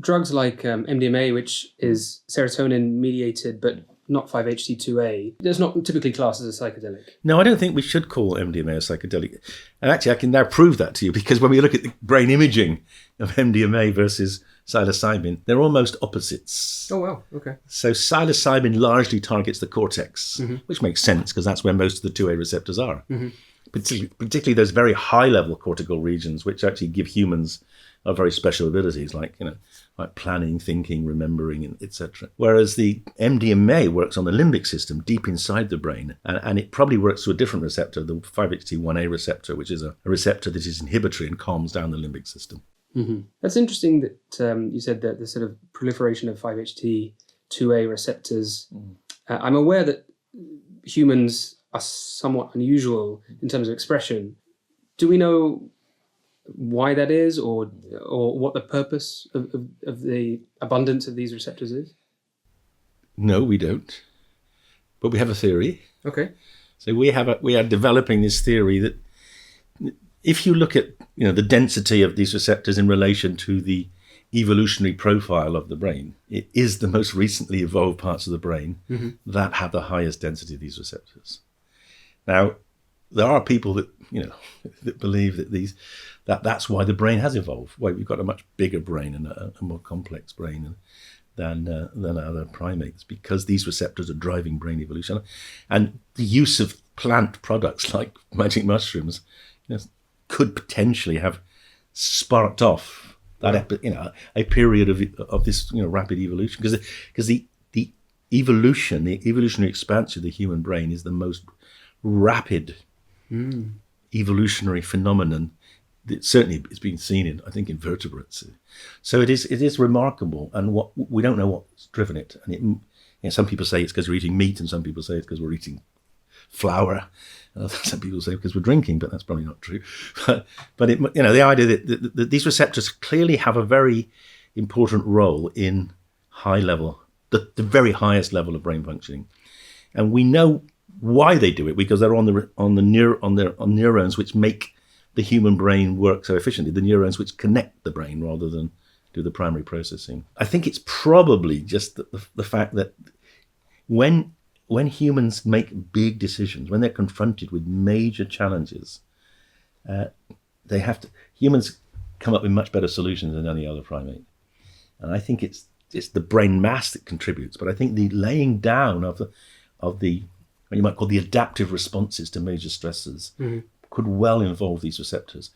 drugs like MDMA, which is serotonin mediated but not 5-HT2A, it's not typically classed as a psychedelic. No, I don't think we should call MDMA a psychedelic. And actually, I can now prove that to you, because when we look at the brain imaging of MDMA versus psilocybin, they're almost opposites. Oh, wow. Okay. So psilocybin largely targets the cortex, which makes sense because that's where most of the 2A receptors are. Particularly those very high-level cortical regions, which actually give humans very special abilities, like planning, thinking, remembering, etc. Whereas the MDMA works on the limbic system, deep inside the brain, and it probably works through a different receptor, the 5-HT1A receptor, which is a receptor that is inhibitory and calms down the limbic system. That's interesting that you said that the sort of proliferation of 5-HT2A receptors. I'm aware that humans are somewhat unusual in terms of expression. Do we know why that is, or what the purpose of the abundance of these receptors is? No, we don't. But we have a theory. Okay. So we are developing this theory that if you look at the density of these receptors in relation to the evolutionary profile of the brain, it is the most recently evolved parts of the brain that have the highest density of these receptors. Now, there are people that that believe that that's why the brain has evolved. Why we've got a much bigger brain and a more complex brain than other primates, because these receptors are driving brain evolution, and the use of plant products like magic mushrooms, could potentially have sparked off that a period of this rapid evolution, because the evolutionary expansion of the human brain is the most rapid evolutionary phenomenon that certainly is being seen in vertebrates. So it is remarkable, and we don't know what's driven it. And some people say it's because we're eating meat, and some people say it's because we're eating flour. Some people say because we're drinking, but that's probably not true. But the idea that these receptors clearly have a very important role in high level, the very highest level of brain functioning, and we know why they do it, because they're on neurons which make the human brain work so efficiently, the neurons which connect the brain rather than do the primary processing. I think it's probably just the fact that when humans make big decisions, when they're confronted with major challenges, humans come up with much better solutions than any other primate. And I think it's the brain mass that contributes, but I think the laying down of the what you might call the adaptive responses to major stresses could well involve these receptors.